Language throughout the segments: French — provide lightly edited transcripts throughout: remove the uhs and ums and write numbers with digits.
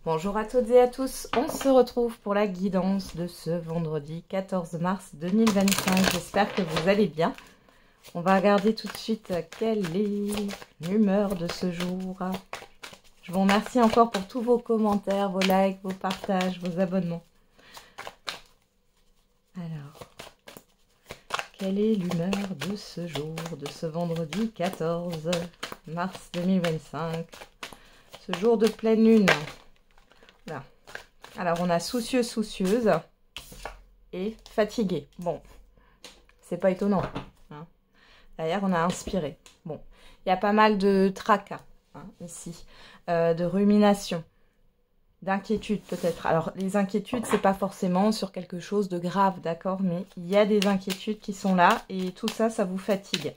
Bonjour à toutes et à tous, on se retrouve pour la guidance de ce vendredi 14 mars 2025. J'espère que vous allez bien. On va regarder tout de suite quelle est l'humeur de ce jour. Je vous remercie encore pour tous vos commentaires, vos likes, vos partages, vos abonnements. Alors, quelle est l'humeur de ce jour, de ce vendredi 14 mars 2025? Ce jour de pleine lune. Là. Alors, on a soucieux, soucieuse et fatigué. Bon, c'est pas étonnant. Hein. Derrière, on a inspiré. Bon, il y a pas mal de tracas ici, de rumination, d'inquiétude peut-être. Alors, les inquiétudes, c'est pas forcément sur quelque chose de grave, d'accord? Mais il y a des inquiétudes qui sont là et tout ça, ça vous fatigue.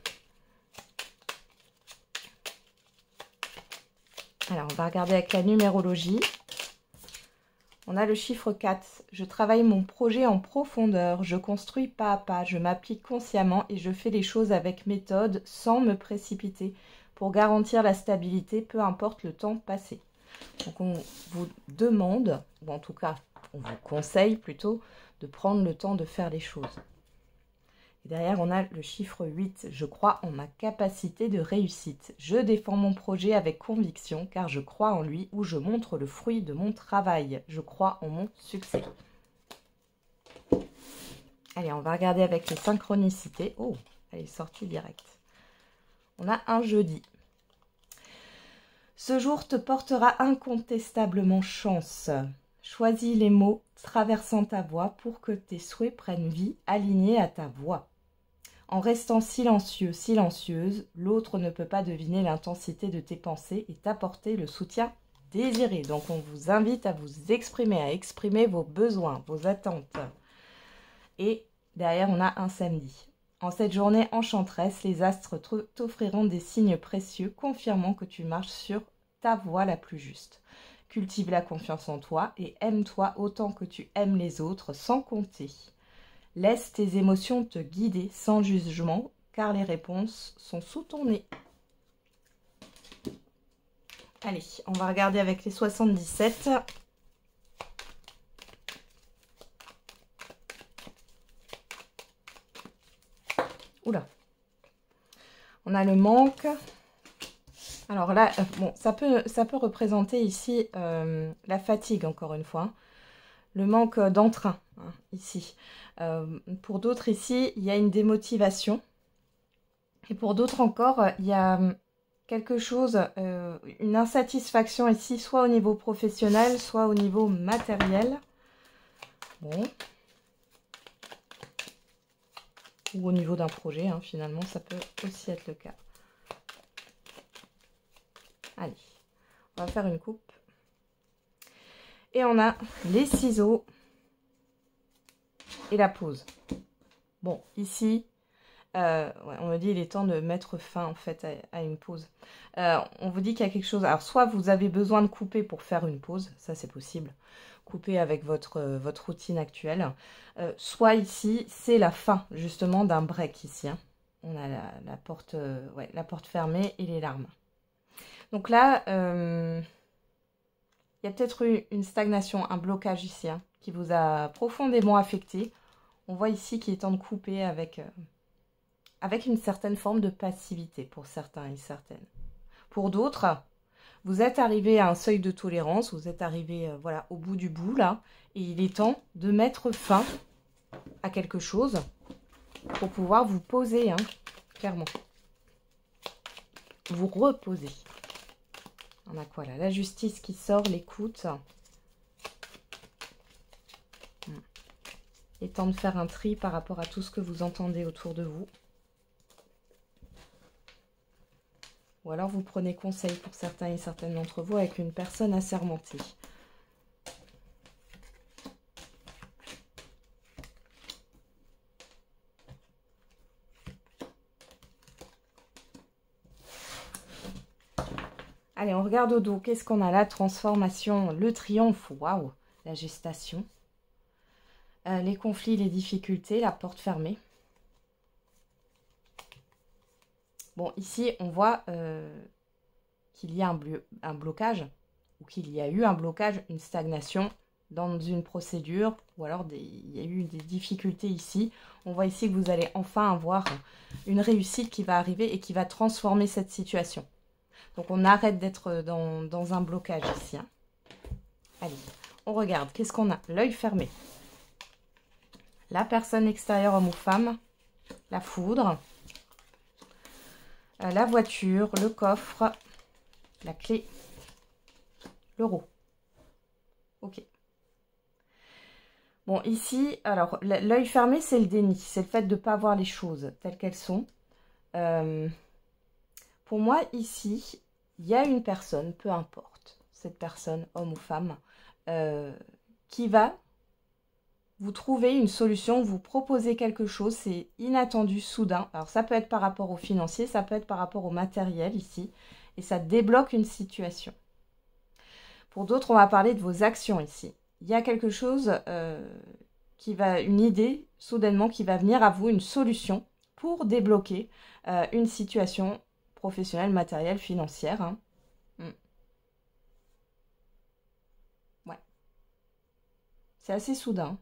Alors, on va regarder avec la numérologie. On a le chiffre 4. Je travaille mon projet en profondeur. Je construis pas à pas. Je m'applique consciemment et je fais les choses avec méthode sans me précipiter pour garantir la stabilité, peu importe le temps passé. Donc, on vous demande, ou en tout cas, on vous conseille plutôt, de prendre le temps de faire les choses. Et derrière, on a le chiffre 8. Je crois en ma capacité de réussite. Je défends mon projet avec conviction car je crois en lui ou je montre le fruit de mon travail. Je crois en mon succès. Allez, on va regarder avec les synchronicités. Oh, elle est sortie direct. On a un jeudi. Ce jour te portera incontestablement chance. Choisis les mots traversant ta voix pour que tes souhaits prennent vie alignés à ta voix. En restant silencieux, silencieuse, l'autre ne peut pas deviner l'intensité de tes pensées et t'apporter le soutien désiré. Donc on vous invite à vous exprimer, à exprimer vos besoins, vos attentes. Et derrière, on a un samedi. En cette journée enchanteresse, les astres t'offriront des signes précieux, confirmant que tu marches sur ta voie la plus juste. Cultive la confiance en toi et aime-toi autant que tu aimes les autres, sans compter. Laisse tes émotions te guider sans jugement, car les réponses sont sous ton nez. Allez, on va regarder avec les 77. Oula. On a le manque. Alors là, bon, ça peut représenter ici la fatigue, encore une fois. Le manque d'entrain, ici. Pour d'autres, ici, il y a une démotivation. Et pour d'autres encore, il y a quelque chose, une insatisfaction ici, soit au niveau professionnel, soit au niveau matériel. Bon. Ou au niveau d'un projet, finalement, ça peut aussi être le cas. Allez, on va faire une coupe. Et on a les ciseaux et la pause. Bon, ici, on me dit il est temps de mettre fin en fait à une pause. On vous dit qu'il y a quelque chose. Alors, soit vous avez besoin de couper pour faire une pause, ça c'est possible. Couper avec votre routine actuelle. Soit ici, c'est la fin justement d'un break ici. On a la porte fermée et les larmes. Donc là, il y a peut-être eu une stagnation, un blocage ici, qui vous a profondément affecté. On voit ici qu'il est temps de couper avec une certaine forme de passivité pour certains et certaines. Pour d'autres, vous êtes arrivé à un seuil de tolérance, vous êtes arrivé voilà, au bout du bout, là, et il est temps de mettre fin à quelque chose pour pouvoir vous poser, clairement. Vous reposer. On a quoi là? La justice qui sort, l'écoute. Il est temps de faire un tri par rapport à tout ce que vous entendez autour de vous. Ou alors vous prenez conseil pour certains et certaines d'entre vous avec une personne assermentée. Allez, on regarde au dos. Qu'est-ce qu'on a là? Transformation, le triomphe, waouh, la gestation. Les conflits, les difficultés, la porte fermée. Bon, ici, on voit qu'il y a un blocage ou qu'il y a eu un blocage, une stagnation dans une procédure, ou alors il y a eu des difficultés ici. On voit ici que vous allez enfin avoir une réussite qui va arriver et qui va transformer cette situation. Donc on arrête d'être dans un blocage ici. Hein. Allez, on regarde. Qu'est-ce qu'on a? L'œil fermé. La personne extérieure, homme ou femme. La foudre. La voiture, le coffre, la clé, l'euro. Ok. Bon, ici, alors, l'œil fermé, c'est le déni. C'est le fait de ne pas voir les choses telles qu'elles sont. Pour moi, ici, il y a une personne, peu importe, cette personne, homme ou femme, qui va vous trouver une solution, vous proposer quelque chose, c'est inattendu, soudain. Alors, ça peut être par rapport au financier, ça peut être par rapport au matériel ici, et ça débloque une situation. Pour d'autres, on va parler de vos actions ici. Il y a quelque chose une idée, soudainement, qui va venir à vous, une solution pour débloquer une situation professionnelle, matérielle, financière. Hein. Ouais. C'est assez soudain.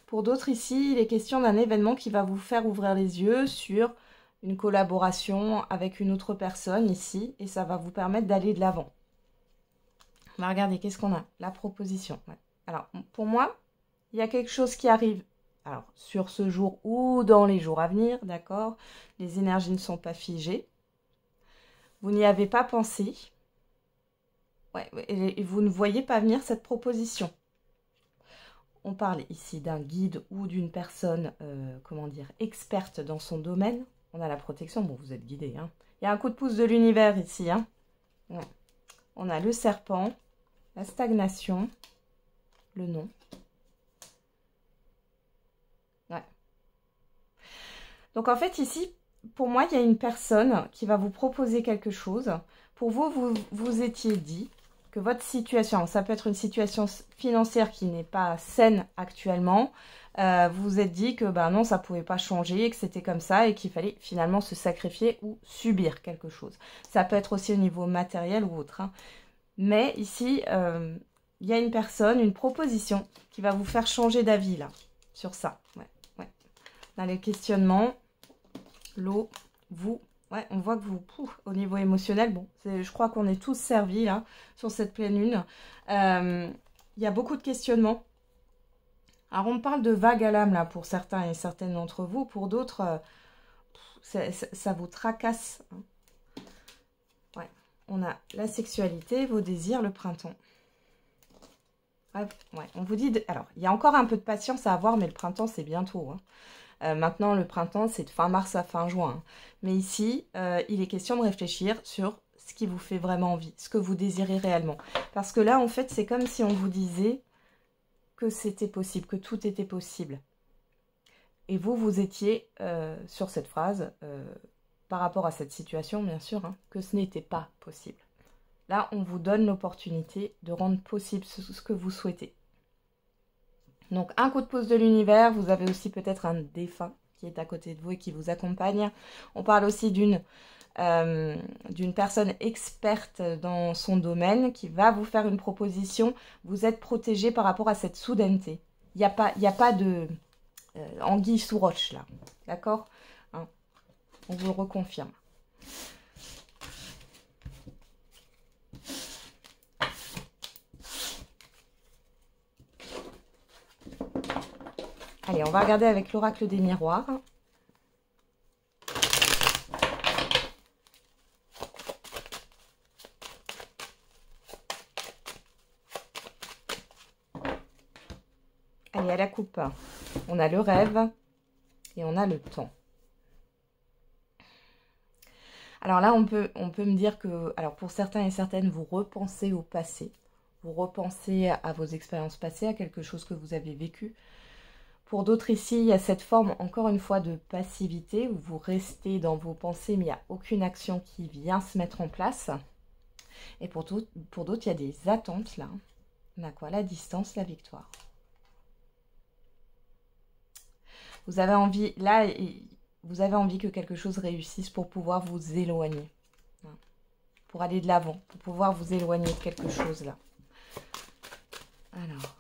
Pour d'autres ici, il est question d'un événement qui va vous faire ouvrir les yeux sur une collaboration avec une autre personne ici, et ça va vous permettre d'aller de l'avant. On va regarder, qu'est-ce qu'on a? La proposition. Ouais. Alors, pour moi, il y a quelque chose qui arrive, alors, sur ce jour ou dans les jours à venir, d'accord? Les énergies ne sont pas figées. Vous n'y avez pas pensé. Ouais, et vous ne voyez pas venir cette proposition. On parle ici d'un guide ou d'une personne, comment dire, experte dans son domaine. On a la protection, bon, vous êtes guidé. Hein. Il y a un coup de pouce de l'univers ici. Hein. Ouais. On a le serpent, la stagnation, le non. Ouais. Donc en fait ici, pour moi, il y a une personne qui va vous proposer quelque chose. Pour vous, vous étiez dit que votre situation, ça peut être une situation financière qui n'est pas saine actuellement, vous vous êtes dit que non, ça ne pouvait pas changer, que c'était comme ça et qu'il fallait finalement se sacrifier ou subir quelque chose. Ça peut être aussi au niveau matériel ou autre. Hein. Mais ici, il y a une personne, une proposition qui va vous faire changer d'avis là, sur ça. Ouais, ouais. Dans les questionnements, l'eau, vous... Ouais, on voit que vous, au niveau émotionnel, bon, je crois qu'on est tous servis là, sur cette pleine lune. Il y a beaucoup de questionnements. Alors, on parle de vague à l'âme là pour certains et certaines d'entre vous. Pour d'autres, ça vous tracasse. Hein. Ouais, on a la sexualité, vos désirs, le printemps. Ouais, on vous dit... Alors, il y a encore un peu de patience à avoir, mais le printemps, c'est bientôt. Hein. Maintenant, le printemps, c'est de fin mars à fin juin. Mais ici, il est question de réfléchir sur ce qui vous fait vraiment envie, ce que vous désirez réellement. Parce que là, en fait, c'est comme si on vous disait que c'était possible, que tout était possible. Et vous étiez sur cette phrase, par rapport à cette situation, bien sûr, hein, que ce n'était pas possible. Là, on vous donne l'opportunité de rendre possible ce que vous souhaitez. Donc, un coup de pouce de l'univers. Vous avez aussi peut-être un défunt qui est à côté de vous et qui vous accompagne. On parle aussi d'une personne experte dans son domaine qui va vous faire une proposition. Vous êtes protégé par rapport à cette soudaineté. Il n'y a pas de anguille sous roche là. D'accord, hein? On vous le reconfirme. Allez, on va regarder avec l'oracle des miroirs. Allez, à la coupe, on a le rêve et on a le temps. Alors là, on peut me dire que, alors pour certains et certaines, vous repensez au passé. Vous repensez à vos expériences passées, à quelque chose que vous avez vécu. Pour d'autres ici, il y a cette forme, encore une fois, de passivité, où vous restez dans vos pensées, mais il n'y a aucune action qui vient se mettre en place. Et pour d'autres, il y a des attentes, là. On a quoi? La distance, la victoire. Vous avez envie, là, vous avez envie que quelque chose réussisse pour pouvoir vous éloigner. pour aller de l'avant, pour pouvoir vous éloigner de quelque chose là. Alors.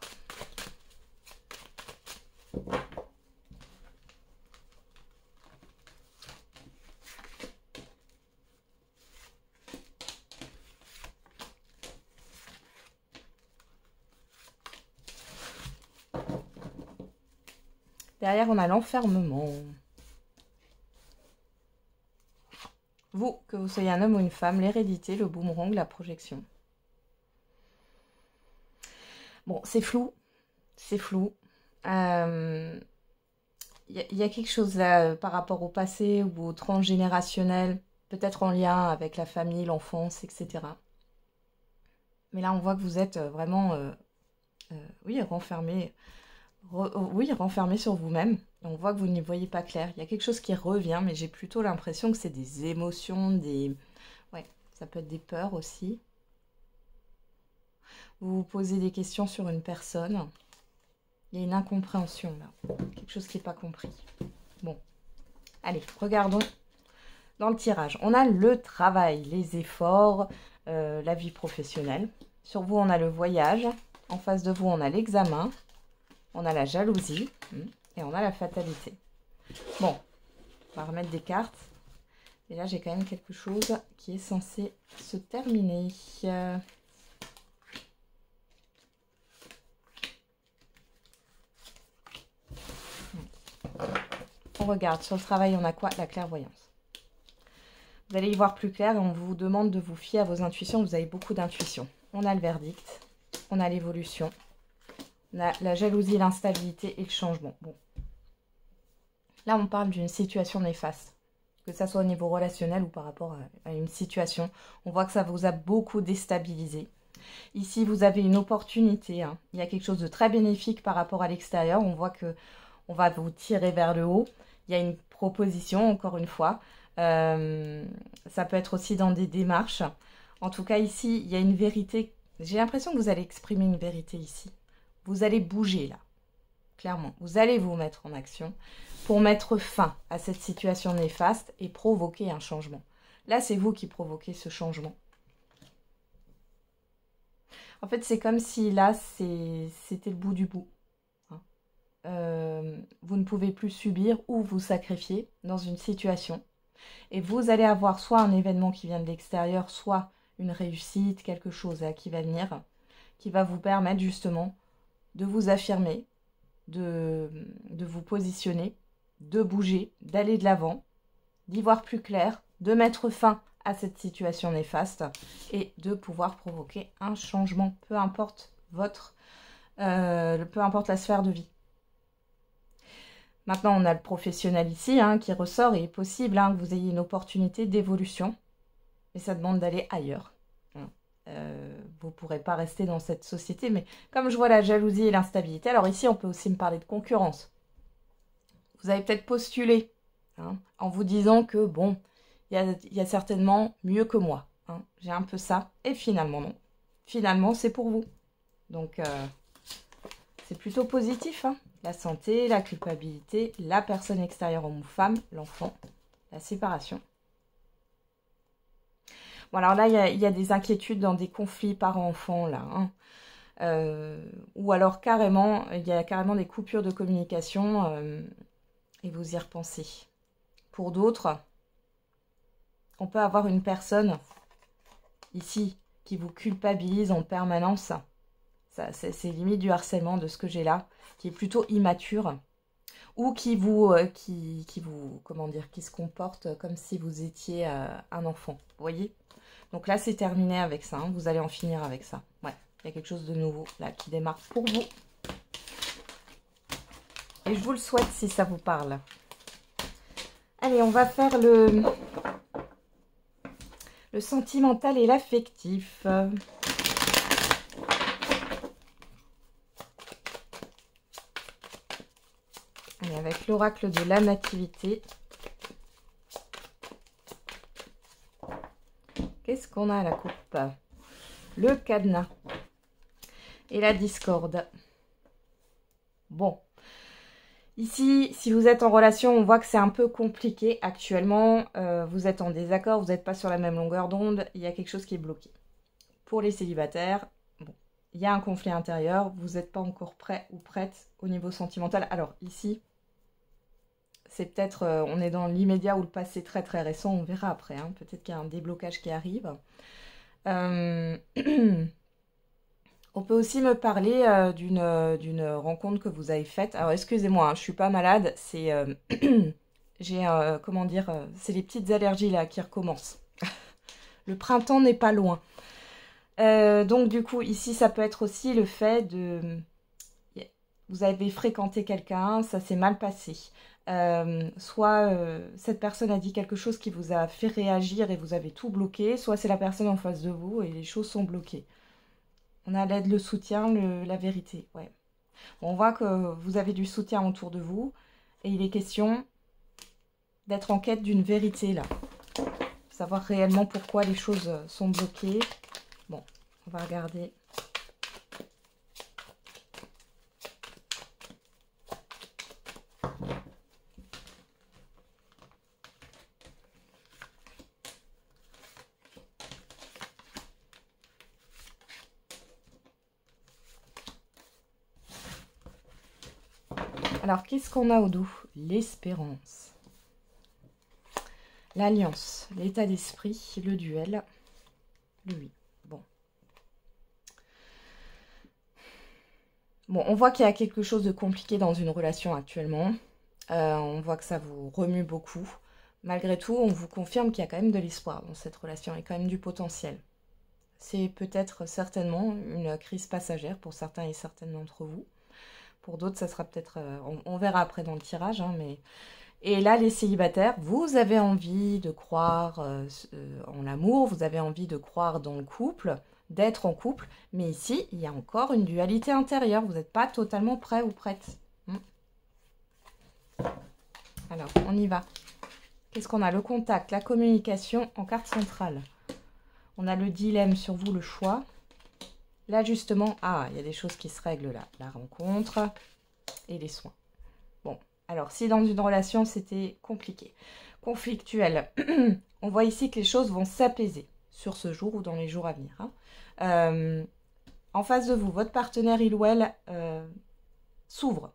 Derrière, on a l'enfermement. Vous, que vous soyez un homme ou une femme, l'hérédité, le boomerang, la projection. Bon, c'est flou. C'est flou. Il y a quelque chose là par rapport au passé ou au transgénérationnel, peut-être en lien avec la famille, l'enfance, etc. Mais là, on voit que vous êtes vraiment, oui, renfermé. Oui, renfermé sur vous-même. On voit que vous n'y voyez pas clair. Il y a quelque chose qui revient, mais j'ai plutôt l'impression que c'est des émotions, des... Ouais, ça peut être des peurs aussi. Vous vous posez des questions sur une personne. Il y a une incompréhension là. Quelque chose qui n'est pas compris. Bon. Allez, regardons dans le tirage. On a le travail, les efforts, la vie professionnelle. Sur vous, on a le voyage. En face de vous, on a l'examen. On a la jalousie et on a la fatalité. Bon, on va remettre des cartes. Et là, j'ai quand même quelque chose qui est censé se terminer. On regarde. Sur le travail, on a quoi? La clairvoyance. Vous allez y voir plus clair et on vous demande de vous fier à vos intuitions. Vous avez beaucoup d'intuition. On a le verdict. On a l'évolution. La jalousie, l'instabilité et le changement. Bon. Là, on parle d'une situation néfaste. Que ça soit au niveau relationnel ou par rapport à une situation. On voit que ça vous a beaucoup déstabilisé. Ici, vous avez une opportunité. Hein. Il y a quelque chose de très bénéfique par rapport à l'extérieur. On voit que on va vous tirer vers le haut. Il y a une proposition, encore une fois. Ça peut être aussi dans des démarches. En tout cas, ici, il y a une vérité. J'ai l'impression que vous allez exprimer une vérité ici. Vous allez bouger là, clairement. Vous allez vous mettre en action pour mettre fin à cette situation néfaste et provoquer un changement. Là, c'est vous qui provoquez ce changement. En fait, c'est comme si là, c'était le bout du bout. Vous ne pouvez plus subir ou vous sacrifier dans une situation. Et vous allez avoir soit un événement qui vient de l'extérieur, soit une réussite, quelque chose là, qui va venir, qui va vous permettre justement de vous affirmer, de vous positionner, de bouger, d'aller de l'avant, d'y voir plus clair, de mettre fin à cette situation néfaste et de pouvoir provoquer un changement, peu importe peu importe la sphère de vie. Maintenant, on a le professionnel ici qui ressort et il est possible que vous ayez une opportunité d'évolution, mais ça demande d'aller ailleurs. Vous ne pourrez pas rester dans cette société, mais comme je vois la jalousie et l'instabilité, alors ici on peut aussi me parler de concurrence. Vous avez peut-être postulé en vous disant que bon, il y a certainement mieux que moi. J'ai un peu ça, et finalement non. Finalement c'est pour vous. Donc c'est plutôt positif. La santé, la culpabilité, la personne extérieure homme ou femme, l'enfant, la séparation. Bon, alors là, il y a des inquiétudes dans des conflits parents-enfants, là. Ou alors, carrément, il y a carrément des coupures de communication et vous y repensez. Pour d'autres, on peut avoir une personne, ici, qui vous culpabilise en permanence. C'est limite du harcèlement de ce que j'ai là, qui est plutôt immature. Ou qui comment dire, qui se comporte comme si vous étiez un enfant. Vous voyez? Donc là, c'est terminé avec ça. Vous allez en finir avec ça. Ouais, il y a quelque chose de nouveau là qui démarre pour vous. Et je vous le souhaite si ça vous parle. Allez, on va faire le sentimental et l'affectif. Allez, avec l'oracle de la nativité. Qu'est-ce qu'on a à la coupe? Le cadenas et la discorde. Bon. Ici, si vous êtes en relation, on voit que c'est un peu compliqué actuellement. Vous êtes en désaccord, vous n'êtes pas sur la même longueur d'onde. Il y a quelque chose qui est bloqué. Pour les célibataires, bon, il y a un conflit intérieur. Vous n'êtes pas encore prêt ou prête au niveau sentimental. Alors ici, c'est peut-être, on est dans l'immédiat ou le passé très très récent. On verra après. Hein. Peut-être qu'il y a un déblocage qui arrive. On peut aussi me parler d'une rencontre que vous avez faite. Alors, excusez-moi, hein, je suis pas malade. C'est, comment dire, c'est les petites allergies là qui recommencent. Le printemps n'est pas loin. Donc, du coup, ici, ça peut être aussi le fait de... Vous avez fréquenté quelqu'un, ça s'est mal passé. Soit cette personne a dit quelque chose qui vous a fait réagir et vous avez tout bloqué, soit c'est la personne en face de vous et les choses sont bloquées. On a l'aide, le soutien, la vérité. Ouais. On voit que vous avez du soutien autour de vous. Et il est question d'être en quête d'une vérité là. Savoir réellement pourquoi les choses sont bloquées. Bon, on va regarder. Alors, qu'est-ce qu'on a au dos? L'espérance. L'alliance, l'état d'esprit, le duel, le oui. Bon. Bon, on voit qu'il y a quelque chose de compliqué dans une relation actuellement. On voit que ça vous remue beaucoup. Malgré tout, on vous confirme qu'il y a quand même de l'espoir dans cette relation et quand même du potentiel. C'est peut-être certainement une crise passagère pour certains et certaines d'entre vous. Pour d'autres, ça sera peut-être... on verra après dans le tirage. Hein, mais... Et là, les célibataires, vous avez envie de croire en l'amour, vous avez envie de croire dans le couple, d'être en couple. Mais ici, il y a encore une dualité intérieure. Vous n'êtes pas totalement prêt ou prête. Alors, on y va. Qu'est-ce qu'on a? Le contact, la communication en carte centrale. On a le dilemme sur vous, le choix. L'ajustement, il y a des choses qui se règlent là. La rencontre et les soins. Bon, alors si dans une relation c'était compliqué, conflictuel, on voit ici que les choses vont s'apaiser sur ce jour ou dans les jours à venir. Hein. En face de vous, votre partenaire, il ou elle, s'ouvre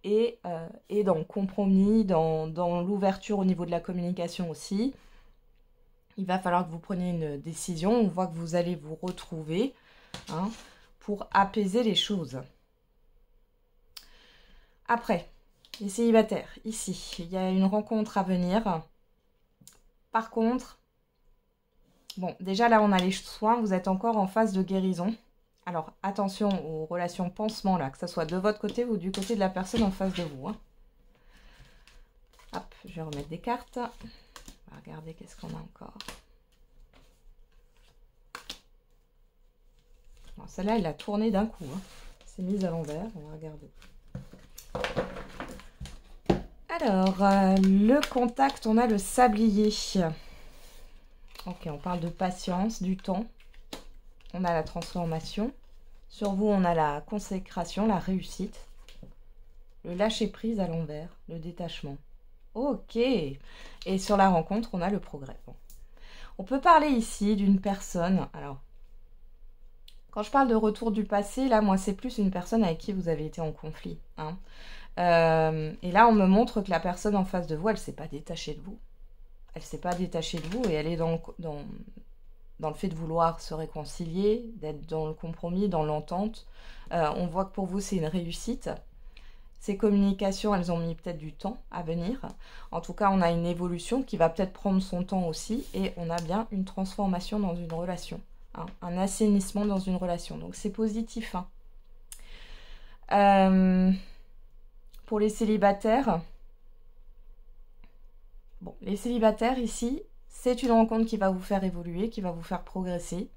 et dans le compromis, dans l'ouverture au niveau de la communication aussi. Il va falloir que vous preniez une décision. On voit que vous allez vous retrouver pour apaiser les choses. Après, les célibataires, ici, il y a une rencontre à venir. Par contre, bon, déjà là, on a les soins. Vous êtes encore en phase de guérison. Alors, attention aux relations pansement, là, que ce soit de votre côté ou du côté de la personne en face de vous. Hein. Hop, je vais remettre des cartes. On va regarder qu'est-ce qu'on a encore. Celle-là, elle a tourné d'un coup. Hein. C'est mise à l'envers. On va regarder. Alors, le contact, on a le sablier. Ok, on parle de patience, du temps. On a la transformation. Sur vous, on a la consécration, la réussite. Le lâcher-prise à l'envers, le détachement. Ok. Et sur la rencontre, on a le progrès. Bon. On peut parler ici d'une personne. Alors, quand je parle de retour du passé, là, moi, c'est plus une personne avec qui vous avez été en conflit. Hein. Et là, on me montre que la personne en face de vous, elle ne s'est pas détachée de vous. Elle ne s'est pas détachée de vous et elle est dans le fait de vouloir se réconcilier, d'être dans le compromis, dans l'entente. On voit que pour vous, c'est une réussite. Ces communications, elles ont mis peut-être du temps à venir. En tout cas, on a une évolution qui va peut-être prendre son temps aussi. Et on a bien une transformation dans une relation. Hein, un assainissement dans une relation. Donc, c'est positif. Hein. Pour les célibataires, bon, les célibataires ici, c'est une rencontre qui va vous faire évoluer, qui va vous faire progresser.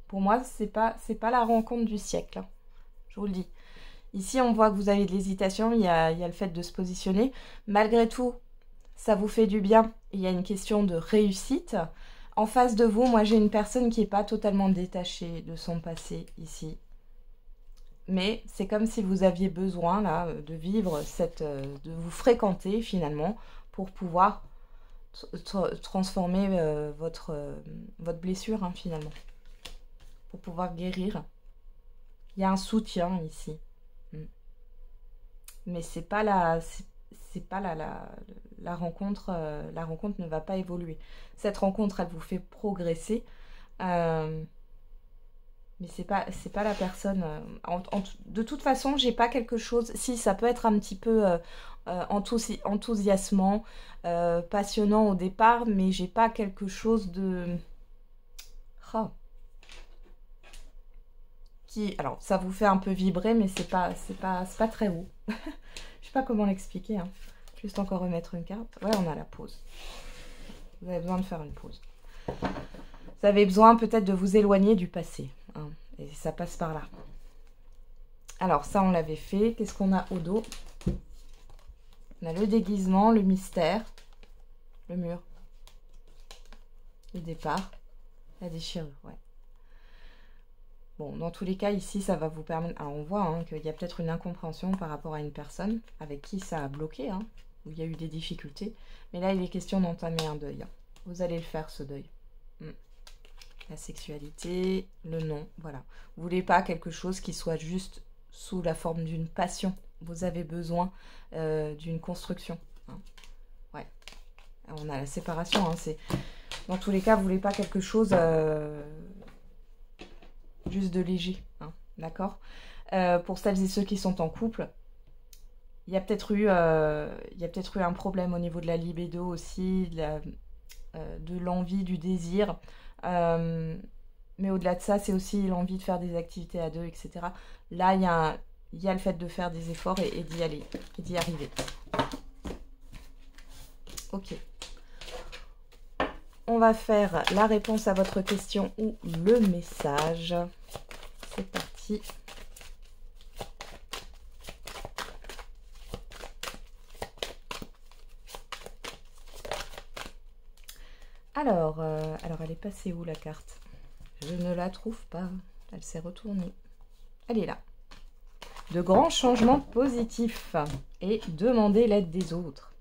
Pour moi, c'est pas la rencontre du siècle. Hein, je vous le dis. Ici, on voit que vous avez de l'hésitation, il y a le fait de se positionner. Malgré tout, ça vous fait du bien. Il y a une question de réussite. En face de vous, moi, j'ai une personne qui n'est pas totalement détachée de son passé ici. mais c'est comme si vous aviez besoin là de vivre de vous fréquenter finalement pour pouvoir transformer votre blessure hein, finalement, pour pouvoir guérir. Il y a un soutien ici, mais c'est pas la rencontre. La rencontre ne va pas évoluer. Cette rencontre, elle vous fait progresser. Mais c'est pas la personne. De toute façon, j'ai pas quelque chose. Si, ça peut être un petit peu enthousiasmant, passionnant au départ, mais j'ai pas quelque chose de. Oh. Alors, ça vous fait un peu vibrer, mais c'est pas très haut. Je sais pas comment l'expliquer. Hein. Juste encore remettre une carte. Ouais, on a la pause. Vous avez besoin de faire une pause. Vous avez besoin peut-être de vous éloigner du passé. Hein, et ça passe par là. Alors, ça, on l'avait fait. Qu'est-ce qu'on a au dos? On a le déguisement, le mystère, le mur, le départ, la déchirure. Ouais. Bon, dans tous les cas, ici, ça va vous permettre... Alors, on voit hein, qu'il y a peut-être une incompréhension par rapport à une personne avec qui ça a bloqué, hein, où il y a eu des difficultés. Mais là, il est question d'entamer un deuil. Vous allez le faire, ce deuil. La sexualité, le non, voilà. Vous voulez pas quelque chose qui soit juste sous la forme d'une passion. Vous avez besoin d'une construction. Hein. Ouais. On a la séparation. Hein, dans tous les cas, vous voulez pas quelque chose juste de léger. Hein, d'accord. Pour celles et ceux qui sont en couple, il y a peut-être eu un problème au niveau de la libido aussi, de l'envie, du désir. Mais au-delà de ça, c'est aussi l'envie de faire des activités à deux, etc. Là, il y a le fait de faire des efforts et d'y aller, et d'y arriver. Ok. On va faire la réponse à votre question ou le message. C'est parti. Alors, elle est passée où la carte? Je ne la trouve pas. Elle s'est retournée. Elle est là. De grands changements positifs et demander l'aide des autres.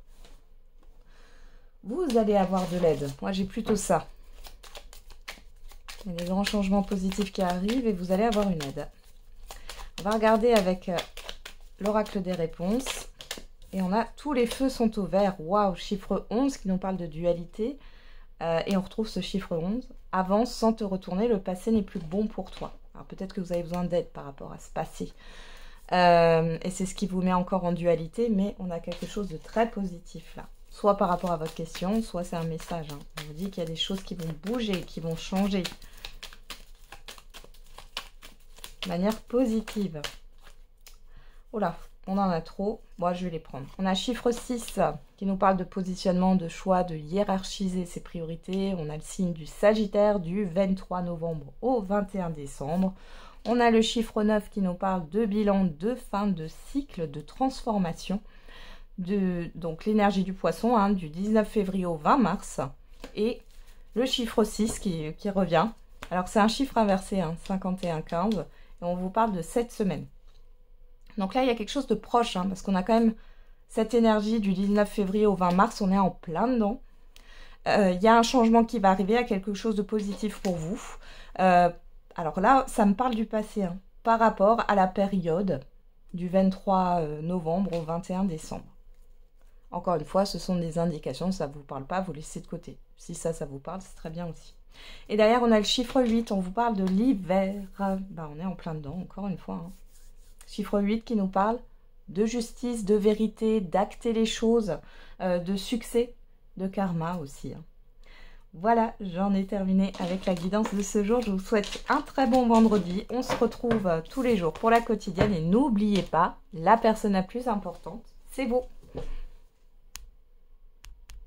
Vous allez avoir de l'aide. Moi, j'ai plutôt ça. Il y a des grands changements positifs qui arrivent et vous allez avoir une aide. On va regarder avec l'oracle des réponses. Et on a tous les feux sont au vert. Waouh, chiffre 11 qui nous parle de dualité. Et on retrouve ce chiffre 11. Avance sans te retourner, le passé n'est plus bon pour toi. Alors peut-être que vous avez besoin d'aide par rapport à ce passé. Et c'est ce qui vous met encore en dualité, mais on a quelque chose de très positif là. Soit par rapport à votre question, soit c'est un message. Hein. On vous dit qu'il y a des choses qui vont bouger, qui vont changer. De manière positive. Oh là, on en a trop. Bon, je vais les prendre. On a chiffre 6 qui nous parle de positionnement, de choix, de hiérarchiser ses priorités. On a le signe du Sagittaire du 23 novembre au 21 décembre. On a le chiffre 9 qui nous parle de bilan, de fin de cycle, de transformation. Donc l'énergie du poisson hein, du 19 février au 20 mars. Et le chiffre 6 qui revient. Alors c'est un chiffre inversé, hein, 51-15. Et on vous parle de 7 semaines. Donc là, il y a quelque chose de proche, hein, parce qu'on a quand même cette énergie du 19 février au 20 mars, on est en plein dedans. Il y a un changement qui va arriver, à quelque chose de positif pour vous. Alors là, ça me parle du passé, hein, par rapport à la période du 23 novembre au 21 décembre. Encore une fois, ce sont des indications, ça ne vous parle pas, vous laissez de côté. Si ça vous parle, c'est très bien aussi. Et derrière, on a le chiffre 8, on vous parle de l'hiver. On est en plein dedans, encore une fois. Hein. Chiffre 8 qui nous parle de justice, de vérité, d'acter les choses, de succès, de karma aussi. Hein. Voilà, j'en ai terminé avec la guidance de ce jour. Je vous souhaite un très bon vendredi. On se retrouve tous les jours pour la quotidienne. Et n'oubliez pas, la personne la plus importante, c'est vous.